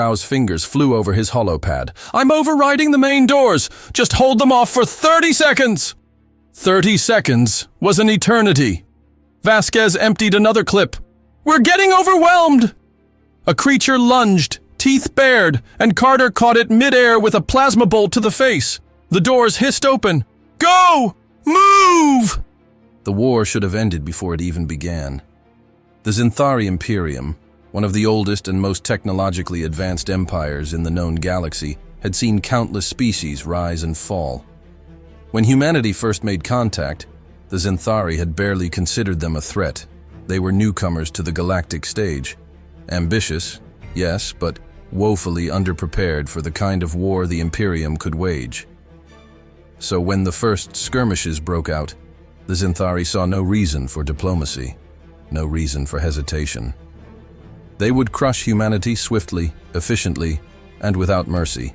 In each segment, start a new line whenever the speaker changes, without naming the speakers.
Zhao's fingers flew over his holopad. "I'm overriding the main doors! Just hold them off for 30 seconds!" 30 seconds was an eternity. Vasquez emptied another clip. "We're getting overwhelmed!" A creature lunged, teeth bared, and Carter caught it midair with a plasma bolt to the face. The doors hissed open. "Go! Move!" The war should have ended before it even began. The Xenthari Imperium, one of the oldest and most technologically advanced empires in the known galaxy, had seen countless species rise and fall. When humanity first made contact, the Xenthari had barely considered them a threat. They were newcomers to the galactic stage. Ambitious, yes, but woefully underprepared for the kind of war the Imperium could wage. So when the first skirmishes broke out, the Xenthari saw no reason for diplomacy, no reason for hesitation. They would crush humanity swiftly, efficiently, and without mercy,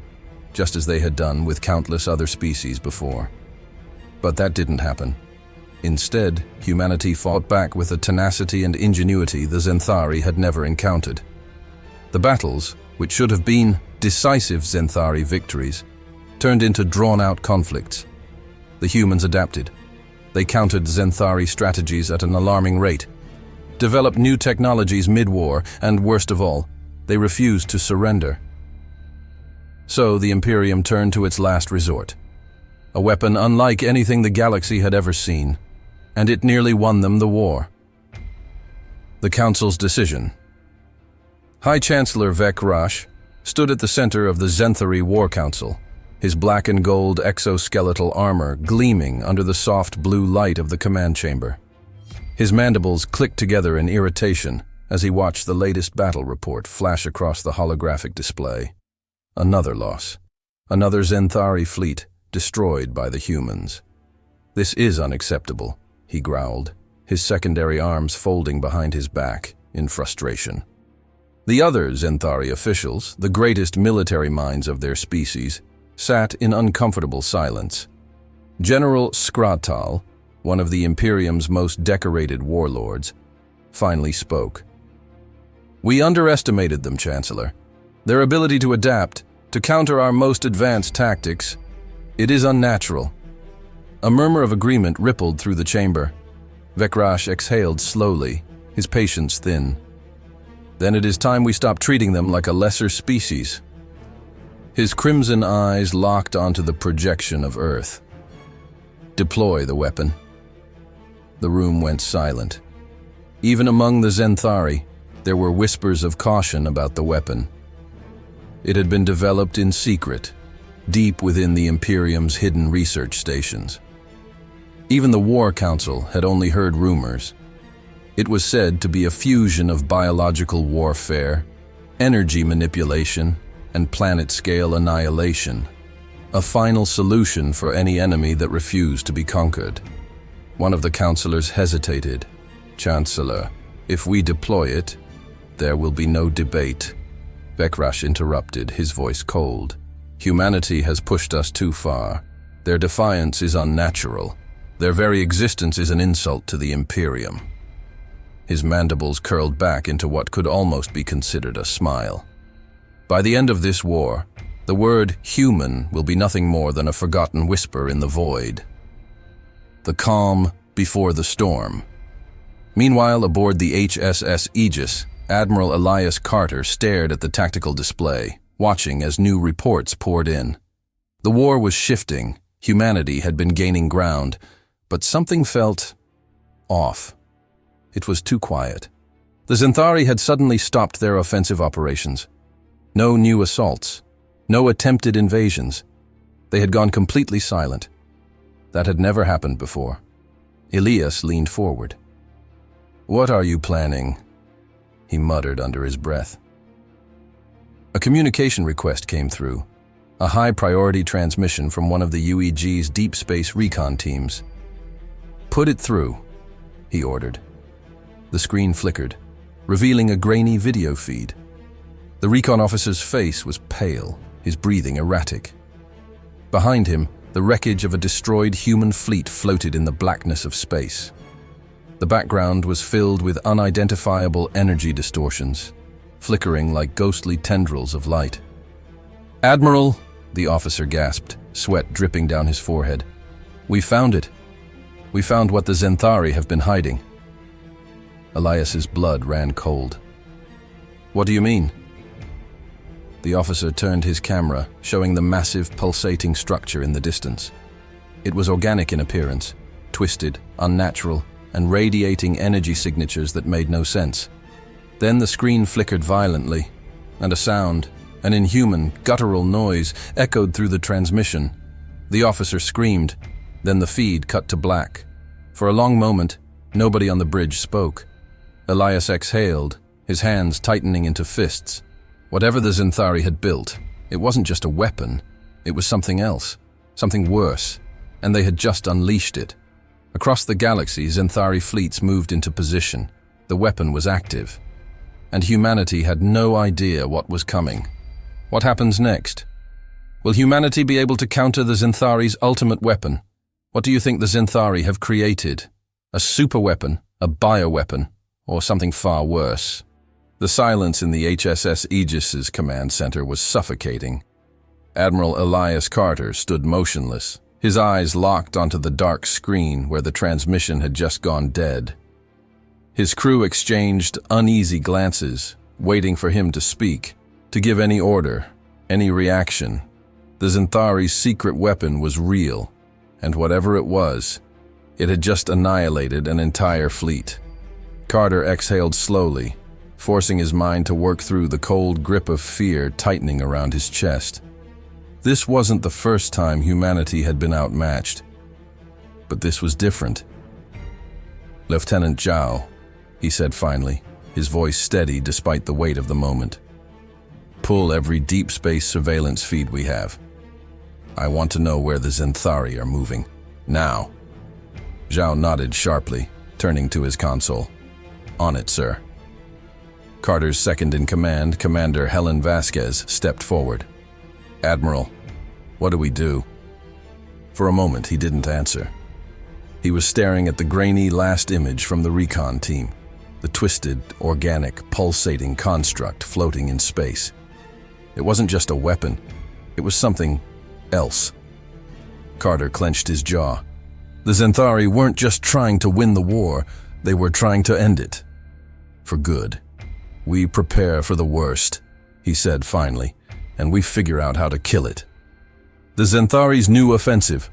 just as they had done with countless other species before. But that didn't happen. Instead, humanity fought back with a tenacity and ingenuity the Xenthari had never encountered. The battles, which should have been decisive Xenthari victories, turned into drawn-out conflicts. The humans adapted. They countered Xenthari strategies at an alarming rate, developed new technologies mid-war, and worst of all, they refused to surrender. So the Imperium turned to its last resort, a weapon unlike anything the galaxy had ever seen, and it nearly won them the war. The Council's decision. High Chancellor Vek Rash stood at the center of the Xenthari War Council, his black and gold exoskeletal armor gleaming under the soft blue light of the command chamber. His mandibles clicked together in irritation as he watched the latest battle report flash across the holographic display. Another loss. Another Xenthari fleet destroyed by the humans. "This is unacceptable," he growled, his secondary arms folding behind his back in frustration. The other Xenthari officials, the greatest military minds of their species, sat in uncomfortable silence. General Skratal, one of the Imperium's most decorated warlords, finally spoke. "We underestimated them, Chancellor. Their ability to adapt, to counter our most advanced tactics, it is unnatural." A murmur of agreement rippled through the chamber. Vekrash exhaled slowly, his patience thin. "Then it is time we stop treating them like a lesser species." His crimson eyes locked onto the projection of Earth. "Deploy the weapon." The room went silent. Even among the Xenthari, there were whispers of caution about the weapon. It had been developed in secret, deep within the Imperium's hidden research stations. Even the War Council had only heard rumors. It was said to be a fusion of biological warfare, energy manipulation, and planet-scale annihilation, a final solution for any enemy that refused to be conquered. One of the councillors hesitated. "Chancellor, if we deploy it, there will be no debate." Vekrash interrupted, his voice cold. "Humanity has pushed us too far. Their defiance is unnatural. Their very existence is an insult to the Imperium." His mandibles curled back into what could almost be considered a smile. By the end of this war, the word human will be nothing more than a forgotten whisper in the void. The calm before the storm. Meanwhile, aboard the HSS Aegis, Admiral Elias Carter stared at the tactical display, watching as new reports poured in. The war was shifting, humanity had been gaining ground, but something felt off. It was too quiet. The Xenthari had suddenly stopped their offensive operations. No new assaults, no attempted invasions. They had gone completely silent. That had never happened before. Elias leaned forward. "What are you planning?" he muttered under his breath. A communication request came through, a high-priority transmission from one of the UEG's deep space recon teams. "Put it through," he ordered. The screen flickered, revealing a grainy video feed. The recon officer's face was pale, his breathing erratic. Behind him, the wreckage of a destroyed human fleet floated in the blackness of space. The background was filled with unidentifiable energy distortions, flickering like ghostly tendrils of light. "Admiral," the officer gasped, sweat dripping down his forehead. "We found it. We found what the Xenthari have been hiding." Elias's blood ran cold. "What do you mean?" The officer turned his camera, showing the massive, pulsating structure in the distance. It was organic in appearance, twisted, unnatural, and radiating energy signatures that made no sense. Then the screen flickered violently, and a sound, an inhuman, guttural noise, echoed through the transmission. The officer screamed, then the feed cut to black. For a long moment, nobody on the bridge spoke. Elias exhaled, his hands tightening into fists. Whatever the Xenthari had built, it wasn't just a weapon, it was something else, something worse, and they had just unleashed it. Across the galaxy, Xenthari fleets moved into position. The weapon was active, and humanity had no idea what was coming. What happens next? Will humanity be able to counter the Xenthari's ultimate weapon? What do you think the Xenthari have created? A superweapon, a bioweapon, or something far worse? The silence in the HSS Aegis's command center was suffocating. Admiral Elias Carter stood motionless, his eyes locked onto the dark screen where the transmission had just gone dead. His crew exchanged uneasy glances, waiting for him to speak, to give any order, any reaction. The Xenthari's secret weapon was real, and whatever it was, it had just annihilated an entire fleet. Carter exhaled slowly, forcing his mind to work through the cold grip of fear tightening around his chest. This wasn't the first time humanity had been outmatched, but this was different. "Lieutenant Zhao," he said finally, his voice steady despite the weight of the moment. "Pull every deep space surveillance feed we have. I want to know where the Xenthari are moving. Now." Zhao nodded sharply, turning to his console. "On it, sir." Carter's second-in-command, Commander Helen Vasquez, stepped forward. "Admiral, what do we do?" For a moment, he didn't answer. He was staring at the grainy last image from the recon team, the twisted, organic, pulsating construct floating in space. It wasn't just a weapon, it was something else. Carter clenched his jaw. The Xenthari weren't just trying to win the war, they were trying to end it. For good. "We prepare for the worst," he said finally, "and we figure out how to kill it." The Xenthari's new offensive.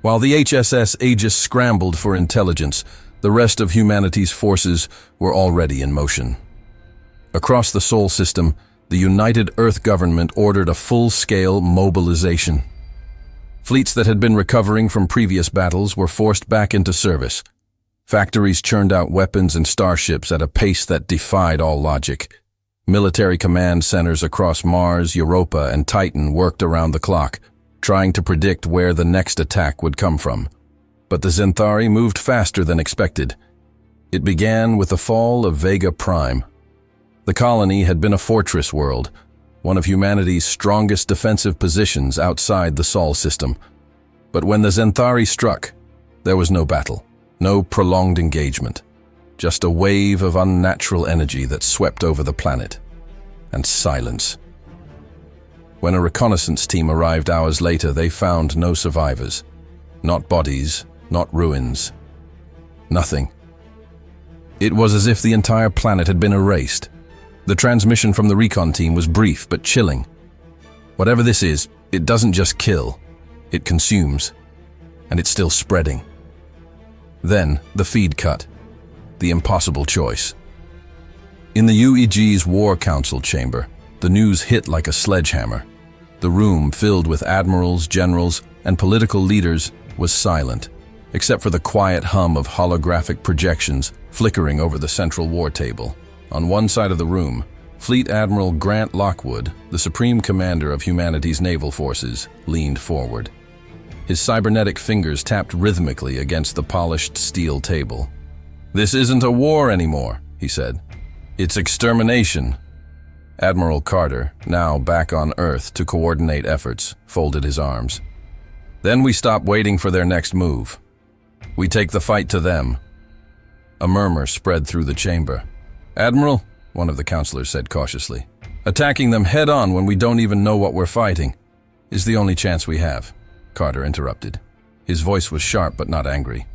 While the HSS Aegis scrambled for intelligence, the rest of humanity's forces were already in motion. Across the Sol system, the United Earth government ordered a full-scale mobilization. Fleets that had been recovering from previous battles were forced back into service. Factories churned out weapons and starships at a pace that defied all logic. Military command centers across Mars, Europa, and Titan worked around the clock, trying to predict where the next attack would come from. But the Xenthari moved faster than expected. It began with the fall of Vega Prime. The colony had been a fortress world, one of humanity's strongest defensive positions outside the Sol system. But when the Xenthari struck, there was no battle. No prolonged engagement, just a wave of unnatural energy that swept over the planet, and silence. When a reconnaissance team arrived hours later, they found no survivors. Not bodies, not ruins. Nothing. It was as if the entire planet had been erased. The transmission from the recon team was brief but chilling. Whatever this is, it doesn't just kill, it consumes, and it's still spreading. Then, the feed cut. The impossible choice. In the UEG's War Council chamber, the news hit like a sledgehammer. The room, filled with admirals, generals, and political leaders, was silent, except for the quiet hum of holographic projections flickering over the central war table. On one side of the room, Fleet Admiral Grant Lockwood, the Supreme Commander of humanity's naval forces, leaned forward. His cybernetic fingers tapped rhythmically against the polished steel table. "This isn't a war anymore," he said. "It's extermination." Admiral Carter, now back on Earth to coordinate efforts, folded his arms. "Then we stop waiting for their next move. We take the fight to them." A murmur spread through the chamber. "Admiral, one of the counselors said cautiously. Attacking them head-on when we don't even know what we're fighting is the only chance we have, Carter interrupted. His voice was sharp but not angry.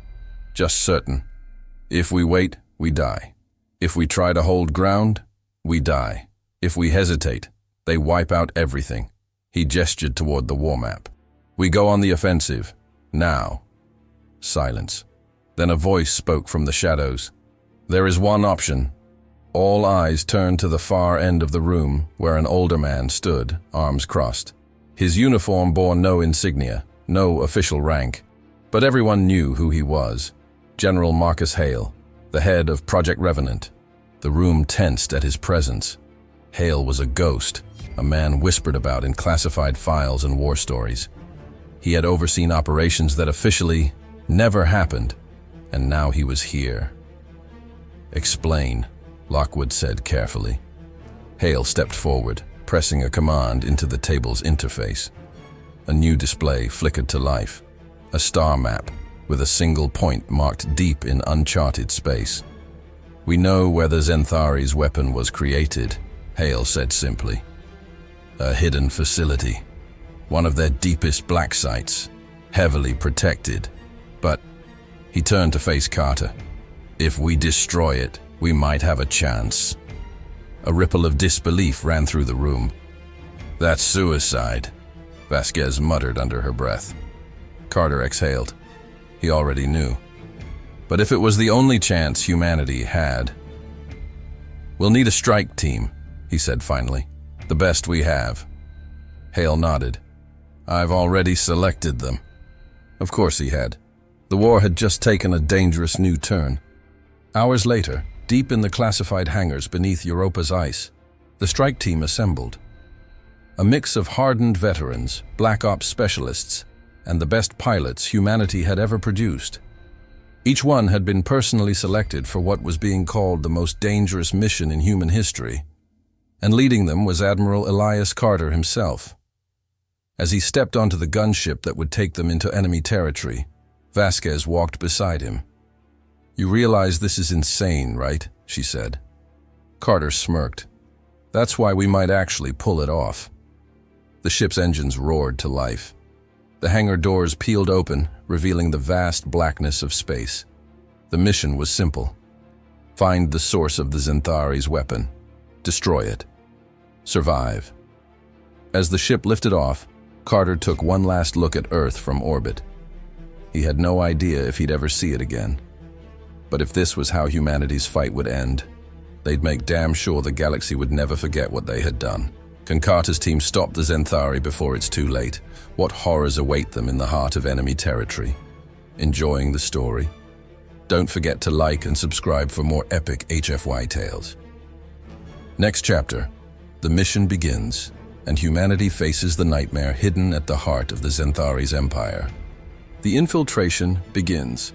Just certain. If we wait, we die. If we try to hold ground, we die. If we hesitate, they wipe out everything. He gestured toward the war map. We go on the offensive. Now. Silence. Then a voice spoke from the shadows. There is one option. All eyes turned to the far end of the room where an older man stood, arms crossed. His uniform bore no insignia, no official rank, but everyone knew who he was. General Marcus Hale, the head of Project Revenant. The room tensed at his presence. Hale was a ghost, a man whispered about in classified files and war stories. He had overseen operations that officially never happened, and now he was here. Explain, Lockwood said carefully. Hale stepped forward, pressing a command into the table's interface. A new display flickered to life, a star map with a single point marked deep in uncharted space. We know where the Xenthari's weapon was created, Hale said simply. A hidden facility, one of their deepest black sites, heavily protected. But he turned to face Carter. If we destroy it, we might have a chance. A ripple of disbelief ran through the room. That's suicide, Vasquez muttered under her breath. Carter exhaled. He already knew. But if it was the only chance humanity had... We'll need a strike team, he said finally. The best we have. Hale nodded. I've already selected them. Of course he had. The war had just taken a dangerous new turn. Hours later, deep in the classified hangars beneath Europa's ice, the strike team assembled. A mix of hardened veterans, black ops specialists, and the best pilots humanity had ever produced. Each one had been personally selected for what was being called the most dangerous mission in human history, and leading them was Admiral Elias Carter himself. As he stepped onto the gunship that would take them into enemy territory, Vasquez walked beside him. You realize this is insane, right? She said. Carter smirked. That's why we might actually pull it off. The ship's engines roared to life. The hangar doors peeled open, revealing the vast blackness of space. The mission was simple. Find the source of the Xenthari's weapon. Destroy it. Survive. As the ship lifted off, Carter took one last look at Earth from orbit. He had no idea if he'd ever see it again. But if this was how humanity's fight would end, they'd make damn sure the galaxy would never forget what they had done. Can Carter's team stop the Xenthari before it's too late? What horrors await them in the heart of enemy territory? Enjoying the story? Don't forget to like and subscribe for more epic HFY tales. Next chapter, the mission begins, and humanity faces the nightmare hidden at the heart of the Xenthari's empire. The infiltration begins.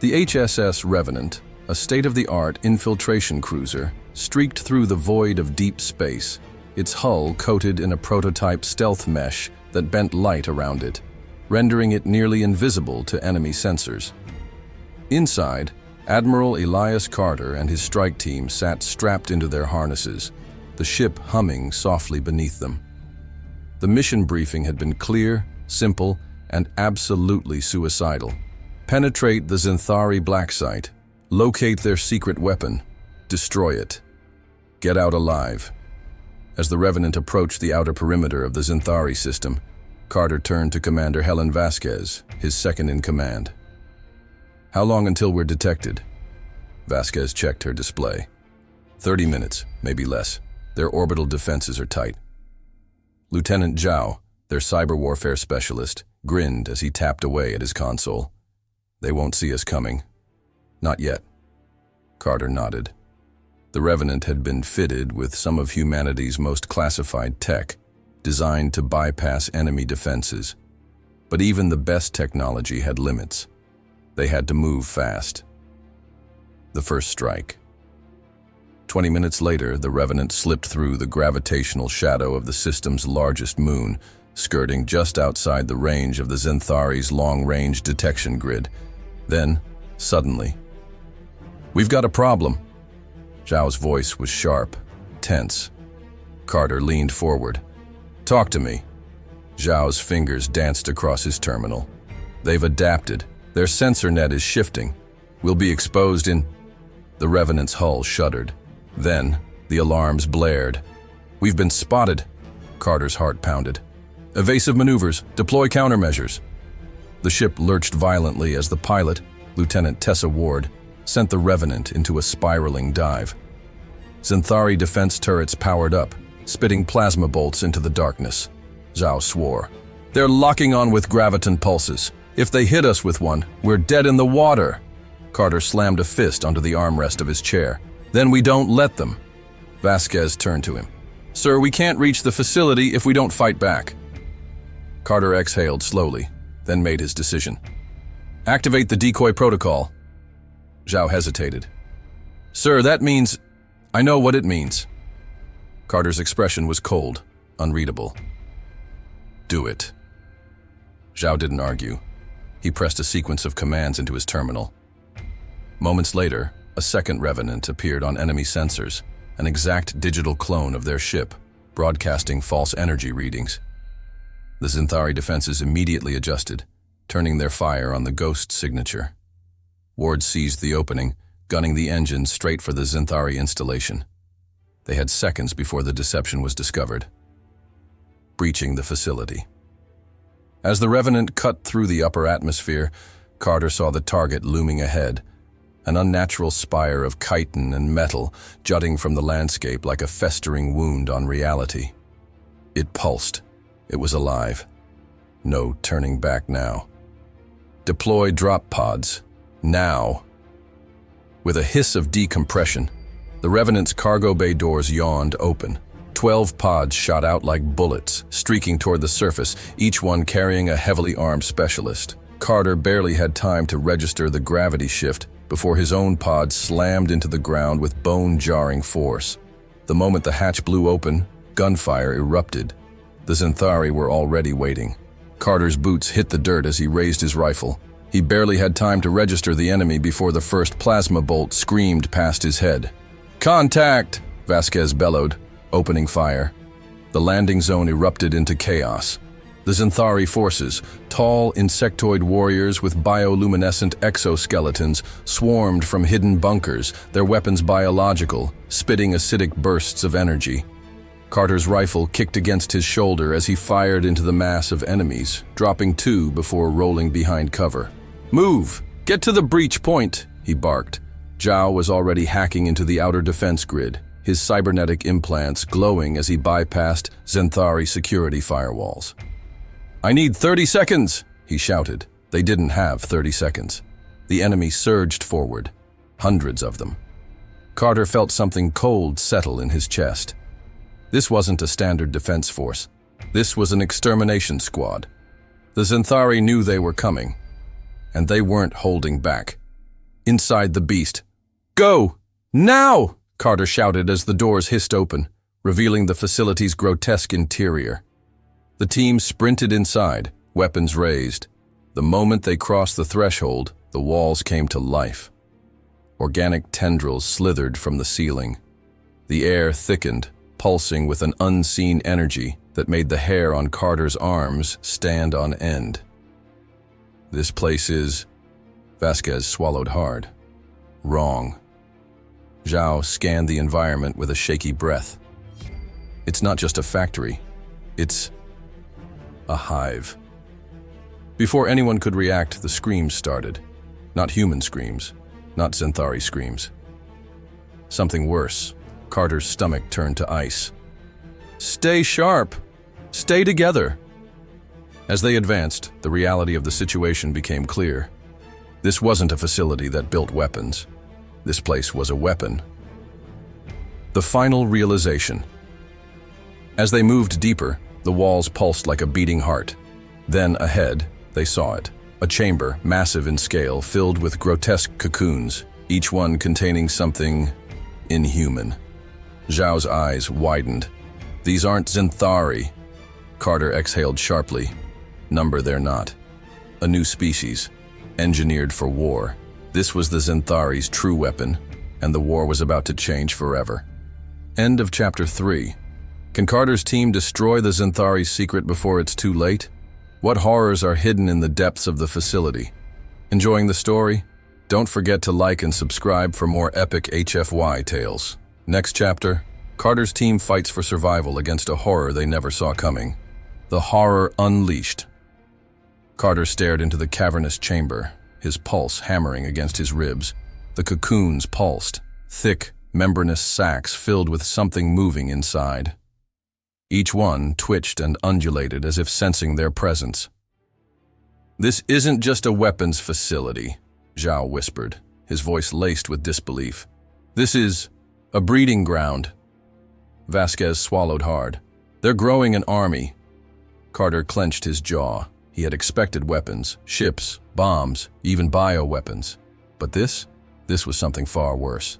The HSS Revenant, a state-of-the-art infiltration cruiser, streaked through the void of deep space, its hull coated in a prototype stealth mesh that bent light around it, rendering it nearly invisible to enemy sensors. Inside, Admiral Elias Carter and his strike team sat strapped into their harnesses, the ship humming softly beneath them. The mission briefing had been clear, simple, and absolutely suicidal. Penetrate the Xenthari black site, locate their secret weapon, destroy it. Get out alive. As the Revenant approached the outer perimeter of the Xenthari system, Carter turned to Commander Helen Vasquez, his second-in-command. How long until we're detected? Vasquez checked her display. 30 minutes, maybe less. Their orbital defenses are tight. Lieutenant Zhao, their cyber warfare specialist, grinned as he tapped away at his console. They won't see us coming. Not yet. Carter nodded. The Revenant had been fitted with some of humanity's most classified tech, designed to bypass enemy defenses. But even the best technology had limits. They had to move fast. The first strike. 20 minutes later, the Revenant slipped through the gravitational shadow of the system's largest moon, skirting just outside the range of the Xenthari's long-range detection grid. Then, suddenly, "We've got a problem." Zhao's voice was sharp, tense. Carter leaned forward. "Talk to me." Zhao's fingers danced across his terminal. "They've adapted. Their sensor net is shifting. We'll be exposed in—" The Revenant's hull shuddered. Then, the alarms blared. "We've been spotted." Carter's heart pounded. "Evasive maneuvers. Deploy countermeasures." The ship lurched violently as the pilot, Lieutenant Tessa Ward, sent the Revenant into a spiraling dive. Xenthari defense turrets powered up, spitting plasma bolts into the darkness. Zhao swore. "They're locking on with graviton pulses. If they hit us with one, we're dead in the water." Carter slammed a fist onto the armrest of his chair. "Then we don't let them." Vasquez turned to him. "Sir, we can't reach the facility if we don't fight back." Carter exhaled slowly, then made his decision. "Activate the decoy protocol." Zhao hesitated. "Sir, that means—" "I know what it means." Carter's expression was cold, unreadable. "Do it." Zhao didn't argue. He pressed a sequence of commands into his terminal. Moments later, a second Revenant appeared on enemy sensors, an exact digital clone of their ship, broadcasting false energy readings. The Xenthari defenses immediately adjusted, turning their fire on the ghost signature. Ward seized the opening, gunning the engine straight for the Xenthari installation. They had seconds before the deception was discovered. Breaching the facility. As the Revenant cut through the upper atmosphere, Carter saw the target looming ahead, an unnatural spire of chitin and metal jutting from the landscape like a festering wound on reality. It pulsed. It was alive. No turning back now. "Deploy drop pods. Now." With a hiss of decompression, the Revenant's cargo bay doors yawned open. 12 pods shot out like bullets, streaking toward the surface, each one carrying a heavily armed specialist. Carter barely had time to register the gravity shift before his own pod slammed into the ground with bone-jarring force. The moment the hatch blew open, gunfire erupted. The Xenthari were already waiting. Carter's boots hit the dirt as he raised his rifle. He barely had time to register the enemy before the first plasma bolt screamed past his head. "Contact!" Vasquez bellowed, opening fire. The landing zone erupted into chaos. The Xenthari forces, tall insectoid warriors with bioluminescent exoskeletons, swarmed from hidden bunkers, their weapons biological, spitting acidic bursts of energy. Carter's rifle kicked against his shoulder as he fired into the mass of enemies, dropping 2 before rolling behind cover. "Move! Get to the breach point!" he barked. Zhao was already hacking into the outer defense grid, his cybernetic implants glowing as he bypassed Xenthari security firewalls. "I need 30 seconds!" he shouted. They didn't have 30 seconds. The enemy surged forward, hundreds of them. Carter felt something cold settle in his chest. This wasn't a standard defense force. This was an extermination squad. The Xenthari knew they were coming, and they weren't holding back. Inside the beast. "Go! Now!" Carter shouted as the doors hissed open, revealing the facility's grotesque interior. The team sprinted inside, weapons raised. The moment they crossed the threshold, the walls came to life. Organic tendrils slithered from the ceiling. The air thickened, pulsing with an unseen energy that made the hair on Carter's arms stand on end. "This place is—" Vasquez swallowed hard. "Wrong." Zhao scanned the environment with a shaky breath. "It's not just a factory. It's a hive." Before anyone could react, the screams started. Not human screams, not Xenthari screams. Something worse. Carter's stomach turned to ice. "Stay sharp! Stay together!" As they advanced, the reality of the situation became clear. This wasn't a facility that built weapons. This place was a weapon. The final realization. As they moved deeper, the walls pulsed like a beating heart. Then, ahead, they saw it. A chamber, massive in scale, filled with grotesque cocoons, each one containing something inhuman. Zhao's eyes widened. "These aren't Xenthari." Carter exhaled sharply. "Number they're not. A new species, engineered for war. This was the Xenthari's true weapon, and the war was about to change forever. End of Chapter 3. Can Carter's team destroy the Xenthari's secret before it's too late? What horrors are hidden in the depths of the facility? Enjoying the story? Don't forget to like and subscribe for more epic HFY tales. Next chapter, Carter's team fights for survival against a horror they never saw coming. The Horror Unleashed. Carter stared into the cavernous chamber, his pulse hammering against his ribs. The cocoons pulsed, thick, membranous sacs filled with something moving inside. Each one twitched and undulated as if sensing their presence. "This isn't just a weapons facility," Zhao whispered, his voice laced with disbelief. "This is a breeding ground." Vasquez swallowed hard. "They're growing an army." Carter clenched his jaw. He had expected weapons, ships, bombs, even bioweapons. But this was something far worse.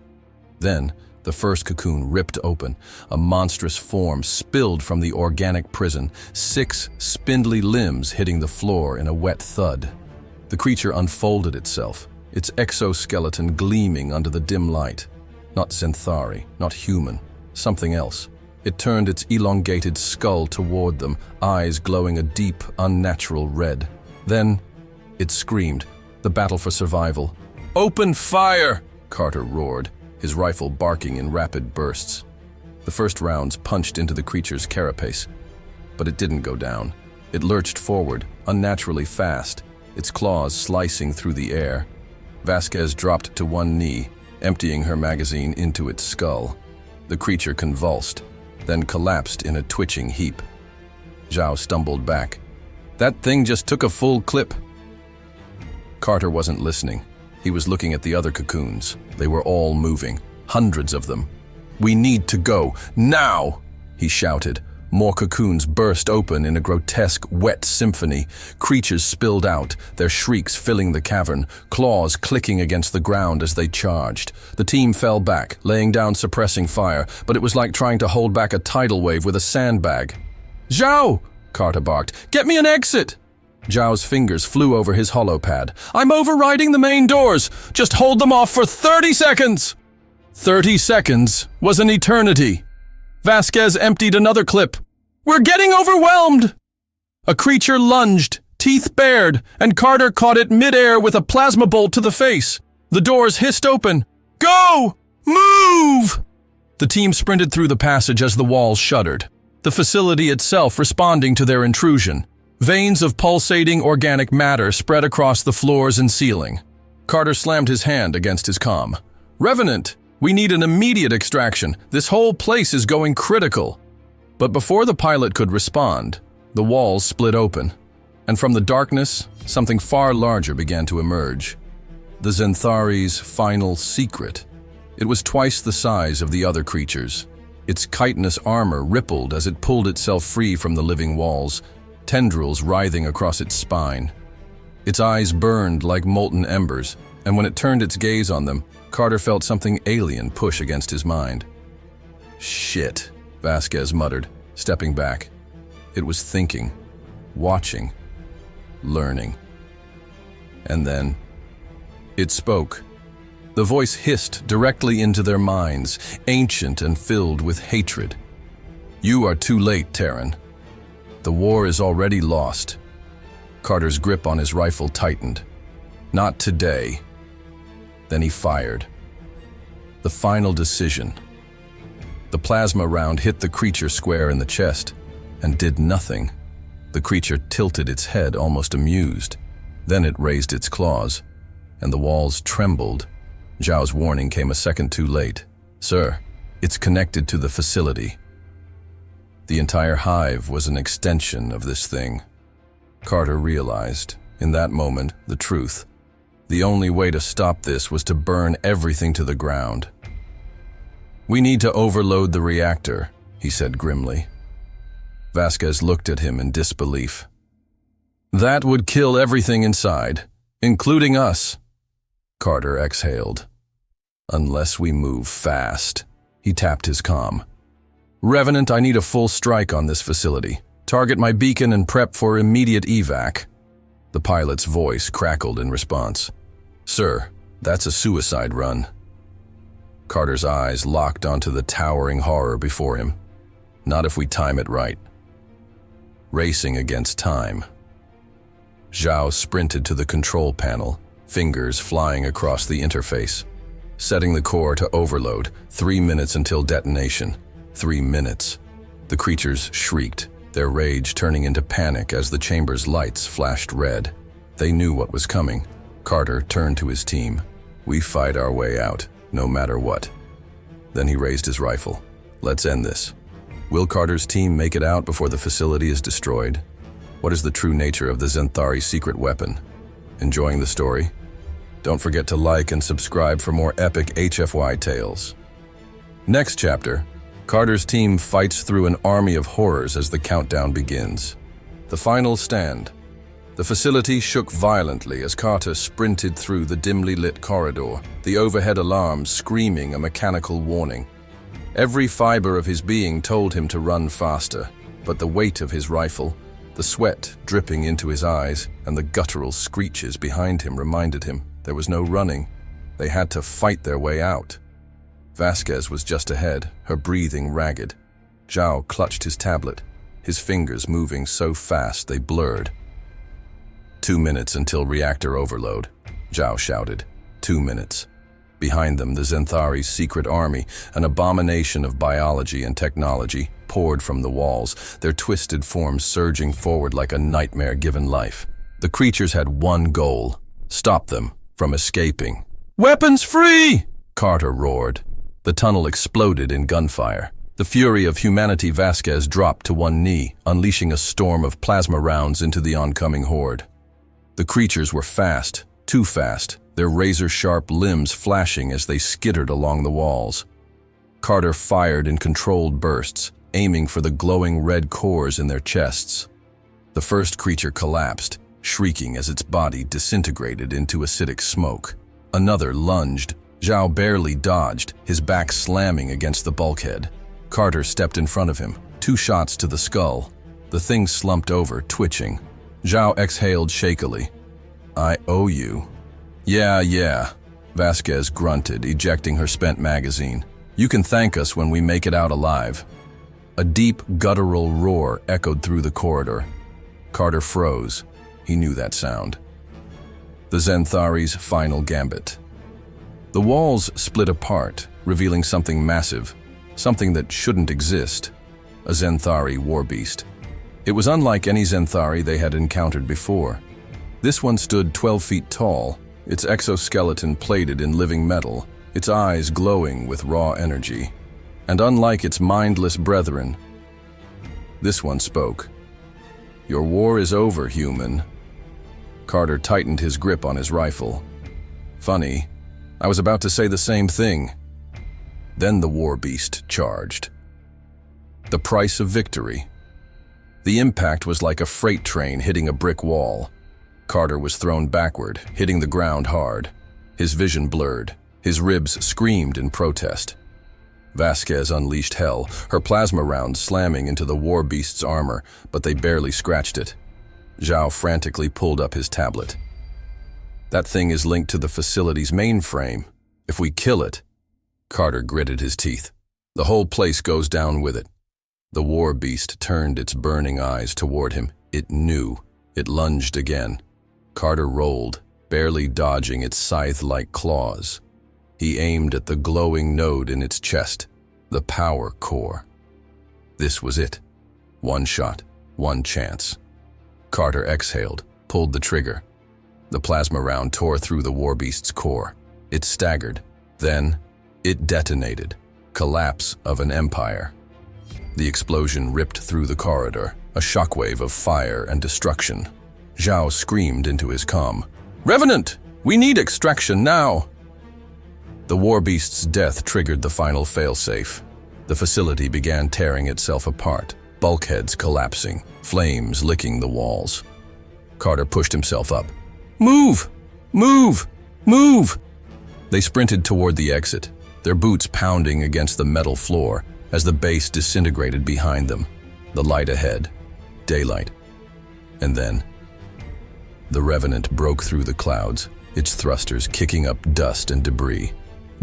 Then, the first cocoon ripped open. A monstrous form spilled from the organic prison, 6 spindly limbs hitting the floor in a wet thud. The creature unfolded itself, its exoskeleton gleaming under the dim light. Not Xenthari, not human, something else. It turned its elongated skull toward them, eyes glowing a deep, unnatural red. Then, it screamed, the battle for survival. "Open fire!" Carter roared, his rifle barking in rapid bursts. The first rounds punched into the creature's carapace, but it didn't go down. It lurched forward, unnaturally fast, its claws slicing through the air. Vasquez dropped to one knee, emptying her magazine into its skull. The creature convulsed, then collapsed in a twitching heap. Zhao stumbled back. "That thing just took a full clip." Carter wasn't listening. He was looking at the other cocoons. They were all moving, hundreds of them. "We need to go, now!" he shouted. More cocoons burst open in a grotesque, wet symphony. Creatures spilled out, their shrieks filling the cavern, claws clicking against the ground as they charged. The team fell back, laying down suppressing fire, but it was like trying to hold back a tidal wave with a sandbag. "Zhao!" Carter barked. "Get me an exit!" Zhao's fingers flew over his holopad. "I'm overriding the main doors! Just hold them off for 30 seconds!" 30 seconds was an eternity. Vasquez emptied another clip. "We're getting overwhelmed!" A creature lunged, teeth bared, and Carter caught it midair with a plasma bolt to the face. The doors hissed open. "Go! Move!" The team sprinted through the passage as the walls shuddered, the facility itself responding to their intrusion. Veins of pulsating organic matter spread across the floors and ceiling. Carter slammed his hand against his comm. "Revenant, we need an immediate extraction. This whole place is going critical." But before the pilot could respond, the walls split open, and from the darkness, something far larger began to emerge. The Xenthari's final secret. It was twice the size of the other creatures. Its chitinous armor rippled as it pulled itself free from the living walls, tendrils writhing across its spine. Its eyes burned like molten embers, and when it turned its gaze on them, Carter felt something alien push against his mind. "Shit," Vasquez muttered, stepping back. It was thinking, watching, learning. And then, it spoke. The voice hissed directly into their minds, ancient and filled with hatred. "You are too late, Terran. The war is already lost." Carter's grip on his rifle tightened. "Not today." Then he fired. The final decision. The plasma round hit the creature square in the chest and did nothing. The creature tilted its head, almost amused. Then it raised its claws, and the walls trembled. Zhao's warning came a second too late. "Sir, it's connected to the facility." The entire hive was an extension of this thing. Carter realized, in that moment, the truth. The only way to stop this was to burn everything to the ground. "We need to overload the reactor," he said grimly. Vasquez looked at him in disbelief. "That would kill everything inside, including us." Carter exhaled. "Unless we move fast." He tapped his comm. "Revenant, I need a full strike on this facility. Target my beacon and prep for immediate evac." The pilot's voice crackled in response. "Sir, that's a suicide run." Carter's eyes locked onto the towering horror before him. Not if we time it right. Racing against time. Zhao sprinted to the control panel, fingers flying across the interface. Setting the core to overload, 3 minutes until detonation. 3 minutes. The creatures shrieked, their rage turning into panic as the chamber's lights flashed red. They knew what was coming. Carter turned to his team. We fight our way out, no matter what. Then he raised his rifle. Let's end this. Will Carter's team make it out before the facility is destroyed? What is the true nature of the Xenthari secret weapon? Enjoying the story? Don't forget to like and subscribe for more epic HFY tales. Next chapter, Carter's team fights through an army of horrors as the countdown begins. The final stand. The facility shook violently as Carter sprinted through the dimly lit corridor, the overhead alarms screaming a mechanical warning. Every fiber of his being told him to run faster, but the weight of his rifle, the sweat dripping into his eyes, and the guttural screeches behind him reminded him there was no running. They had to fight their way out. Vasquez was just ahead, her breathing ragged. Zhao clutched his tablet, his fingers moving so fast they blurred. 2 minutes until reactor overload, Zhao shouted. 2 minutes. Behind them, the Xenthari's secret army, an abomination of biology and technology, poured from the walls, their twisted forms surging forward like a nightmare given life. The creatures had one goal: stop them from escaping. "Weapons free!" Carter roared. The tunnel exploded in gunfire. The fury of humanity. Vasquez dropped to one knee, unleashing a storm of plasma rounds into the oncoming horde. The creatures were fast, too fast, their razor-sharp limbs flashing as they skittered along the walls. Carter fired in controlled bursts, aiming for the glowing red cores in their chests. The first creature collapsed, shrieking as its body disintegrated into acidic smoke. Another lunged. Zhao barely dodged, his back slamming against the bulkhead. Carter stepped in front of him, 2 shots to the skull. The thing slumped over, twitching. Zhao exhaled shakily. "I owe you." Yeah, Vasquez grunted, ejecting her spent magazine. "You can thank us when we make it out alive." A deep, guttural roar echoed through the corridor. Carter froze. He knew that sound. The Xenthari's final gambit. The walls split apart, revealing something massive, something that shouldn't exist. A Xenthari warbeast. It was unlike any Xenthari they had encountered before. This one stood 12 feet tall, its exoskeleton plated in living metal, its eyes glowing with raw energy. And unlike its mindless brethren, this one spoke. "Your war is over, human." Carter tightened his grip on his rifle. Funny, I was about to say the same thing. Then the warbeast charged. The price of victory. The impact was like a freight train hitting a brick wall. Carter was thrown backward, hitting the ground hard. His vision blurred. His ribs screamed in protest. Vasquez unleashed hell, her plasma rounds slamming into the warbeast's armor, but they barely scratched it. Zhao frantically pulled up his tablet. "That thing is linked to the facility's mainframe. If we kill it..." Carter gritted his teeth. "The whole place goes down with it." The warbeast turned its burning eyes toward him. It knew. It lunged again. Carter rolled, barely dodging its scythe-like claws. He aimed at the glowing node in its chest, the power core. This was it. One shot, one chance. Carter exhaled, pulled the trigger. The plasma round tore through the warbeast's core. It staggered. Then, it detonated. Collapse of an empire. The explosion ripped through the corridor, a shockwave of fire and destruction. Zhao screamed into his comm. "Revenant! We need extraction now!" The warbeast's death triggered the final failsafe. The facility began tearing itself apart, bulkheads collapsing, flames licking the walls. Carter pushed himself up. "Move! Move! Move!" They sprinted toward the exit, their boots pounding against the metal floor as the base disintegrated behind them. The light ahead. Daylight. And then, the Revenant broke through the clouds, its thrusters kicking up dust and debris.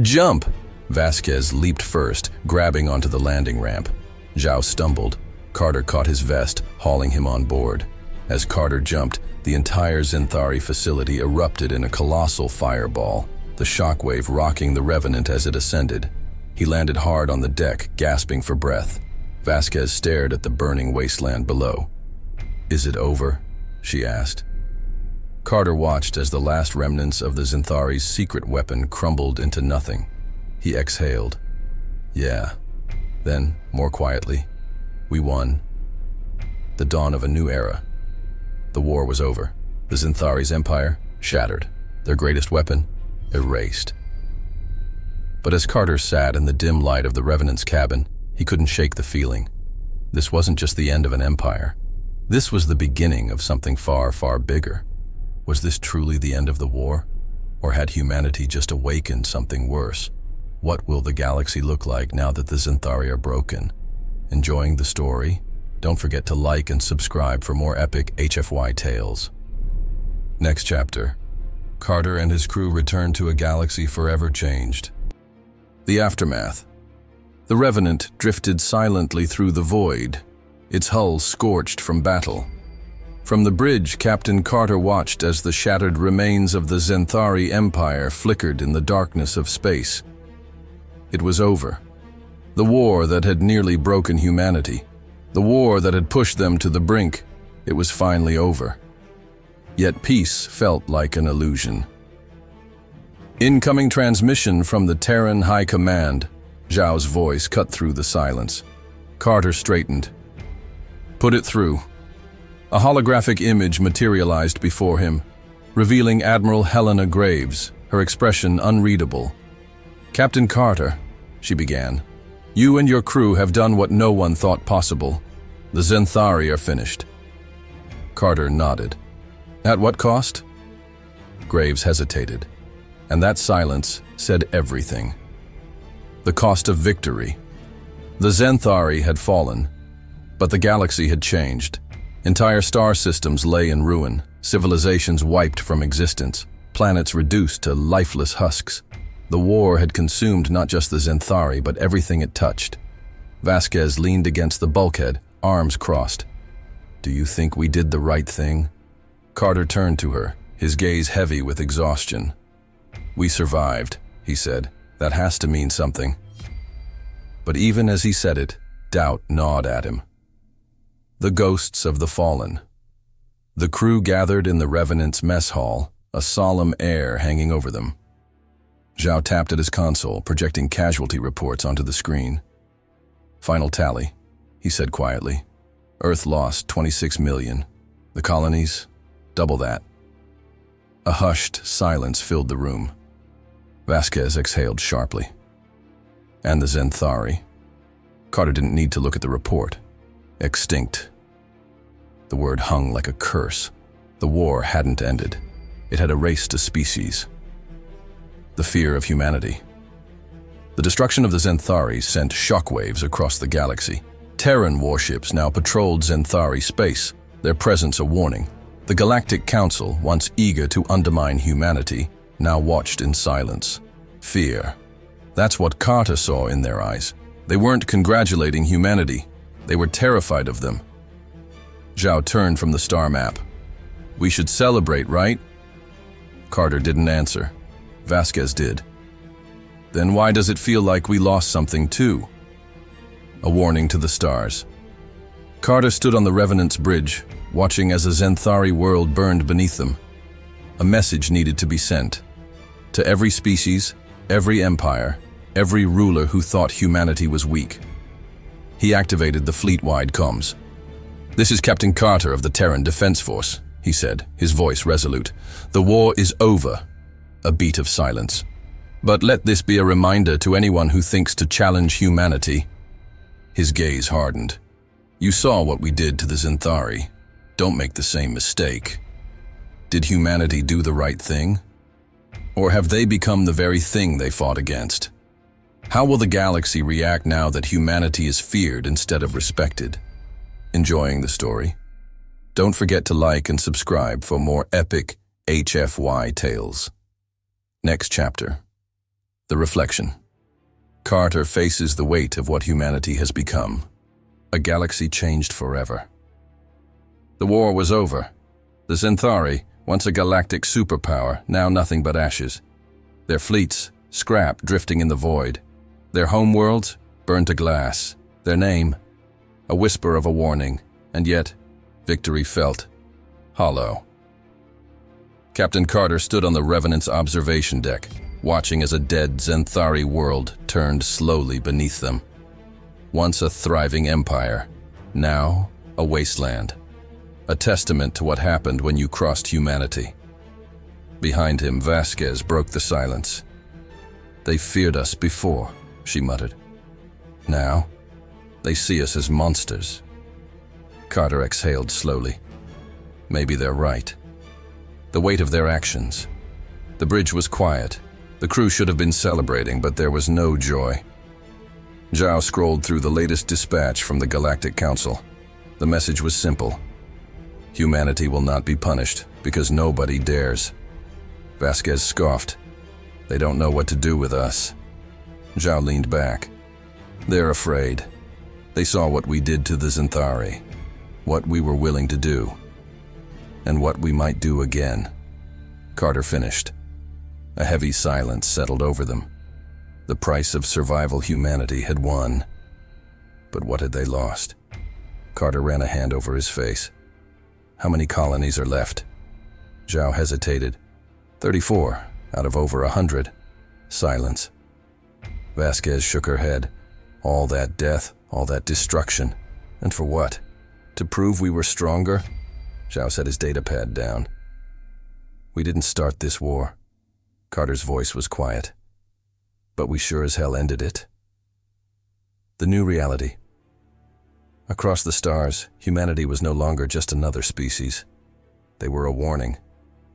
"Jump!" Vasquez leaped first, grabbing onto the landing ramp. Zhao stumbled. Carter caught his vest, hauling him on board. As Carter jumped, the entire Xenthari facility erupted in a colossal fireball, the shockwave rocking the Revenant as it ascended. He landed hard on the deck, gasping for breath. Vasquez stared at the burning wasteland below. "Is it over?" she asked. Carter watched as the last remnants of the Xenthari's secret weapon crumbled into nothing. He exhaled. "Yeah." Then, more quietly, "We won." The dawn of a new era. The war was over. The Xenthari's empire shattered. Their greatest weapon erased. But as Carter sat in the dim light of the Revenant's cabin, he couldn't shake the feeling. This wasn't just the end of an empire. This was the beginning of something far, far bigger. Was this truly the end of the war? Or had humanity just awakened something worse? What will the galaxy look like now that the Xenthari are broken? Enjoying the story? Don't forget to like and subscribe for more epic HFY tales. Next chapter. Carter and his crew return to a galaxy forever changed. The aftermath. The Revenant drifted silently through the void, its hull scorched from battle. From the bridge, Captain Carter watched as the shattered remains of the Xenthari Empire flickered in the darkness of space. It was over. The war that had nearly broken humanity. The war that had pushed them to the brink. It was finally over. Yet peace felt like an illusion. Incoming transmission from the Terran High Command. Zhao's voice cut through the silence. Carter straightened. "Put it through." A holographic image materialized before him, revealing Admiral Helena Graves, her expression unreadable. "Captain Carter," she began, "you and your crew have done what no one thought possible. The Xenthari are finished." Carter nodded. "At what cost?" Graves hesitated, and that silence said everything. The cost of victory. The Xenthari had fallen, but the galaxy had changed. Entire star systems lay in ruin, civilizations wiped from existence, planets reduced to lifeless husks. The war had consumed not just the Xenthari, but everything it touched. Vasquez leaned against the bulkhead, arms crossed. "Do you think we did the right thing?" Carter turned to her, his gaze heavy with exhaustion. "We survived," he said. "That has to mean something." But even as he said it, doubt gnawed at him. The ghosts of the fallen. The crew gathered in the Revenant's mess hall, a solemn air hanging over them. Zhao tapped at his console, projecting casualty reports onto the screen. "Final tally," he said quietly. "Earth lost 26 million. The colonies, double that." A hushed silence filled the room. Vasquez exhaled sharply. "And the Xenthari?" Carter didn't need to look at the report. Extinct. The word hung like a curse. The war hadn't ended. It had erased a species. The fear of humanity. The destruction of the Xenthari sent shockwaves across the galaxy. Terran warships now patrolled Xenthari space, their presence a warning. The Galactic Council, once eager to undermine humanity, now watched in silence. Fear. That's what Carter saw in their eyes. They weren't congratulating humanity. They were terrified of them. Zhao turned from the star map. "We should celebrate, right?" Carter didn't answer. Vasquez did. "Then why does it feel like we lost something too?" A warning to the stars. Carter stood on the Revenant's bridge, watching as a Xenthari world burned beneath them. A message needed to be sent. To every species, every empire, every ruler who thought humanity was weak. He activated the fleet-wide comms. "This is Captain Carter of the Terran Defense Force," he said, his voice resolute. "The war is over." A beat of silence. "But let this be a reminder to anyone who thinks to challenge humanity." His gaze hardened. "You saw what we did to the Xenthari. Don't make the same mistake. Did humanity do the right thing? Or have they become the very thing they fought against? How will the galaxy react now that humanity is feared instead of respected?" Enjoying the story? Don't forget to like and subscribe for more epic HFY tales. Next chapter. The reflection. Carter faces the weight of what humanity has become. A galaxy changed forever. The war was over. The Xenthari, once a galactic superpower, now nothing but ashes. Their fleets, scrap drifting in the void. Their homeworlds, burned to glass. Their name, a whisper of a warning, and yet, victory felt hollow. Captain Carter stood on the Revenant's observation deck, watching as a dead Xenthari world turned slowly beneath them. Once a thriving empire, now a wasteland. A testament to what happened when you crossed humanity. Behind him, Vasquez broke the silence. "They feared us before," she muttered. "Now, they see us as monsters." Carter exhaled slowly. Maybe they're right. The weight of their actions. The bridge was quiet. The crew should have been celebrating, but there was no joy. Zhao scrolled through the latest dispatch from the Galactic Council. The message was simple. Humanity will not be punished, because nobody dares. Vasquez scoffed. "They don't know what to do with us." Zhao leaned back. "They're afraid. They saw what we did to the Xenthari, what we were willing to do, and what we might do again." Carter finished. A heavy silence settled over them. The price of survival humanity had won. But what had they lost? Carter ran a hand over his face. "How many colonies are left?" Zhao hesitated. 34 out of over 100. Silence. Vasquez shook her head. All that death, all that destruction. And for what? To prove we were stronger? Zhao set his datapad down. "We didn't start this war." Carter's voice was quiet. "But we sure as hell ended it." The new reality. Across the stars, humanity was no longer just another species. They were a warning.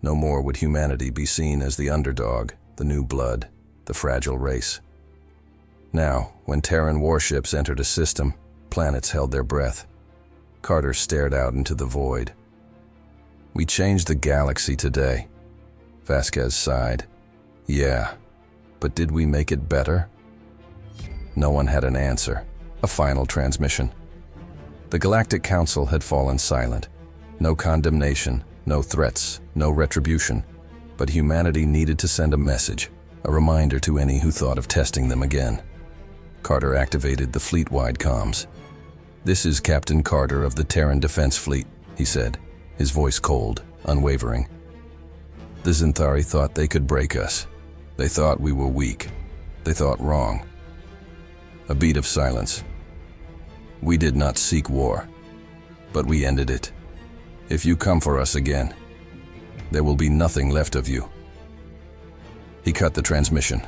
No more would humanity be seen as the underdog, the new blood, the fragile race. Now, when Terran warships entered a system, planets held their breath. Carter stared out into the void. "We changed the galaxy today." Vasquez sighed. "Yeah, but did we make it better?" No one had an answer. A final transmission. The Galactic Council had fallen silent. No condemnation, no threats, no retribution. But humanity needed to send a message, a reminder to any who thought of testing them again. Carter activated the fleet-wide comms. "This is Captain Carter of the Terran Defense Fleet," he said, his voice cold, unwavering. "The Xenthari thought they could break us. They thought we were weak. They thought wrong." A beat of silence. "We did not seek war, but we ended it. If you come for us again, there will be nothing left of you." He cut the transmission,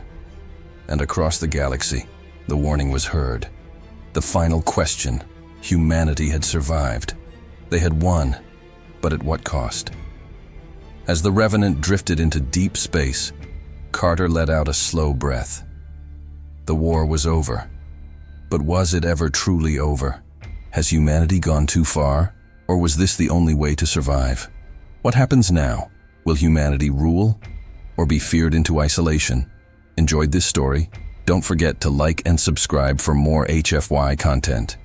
and across the galaxy, the warning was heard. The final question. Humanity had survived. They had won, but at what cost? As the Revenant drifted into deep space, Carter let out a slow breath. The war was over. But was it ever truly over? Has humanity gone too far? Or was this the only way to survive? What happens now? Will humanity rule? Or be feared into isolation? Enjoyed this story? Don't forget to like and subscribe for more HFY content.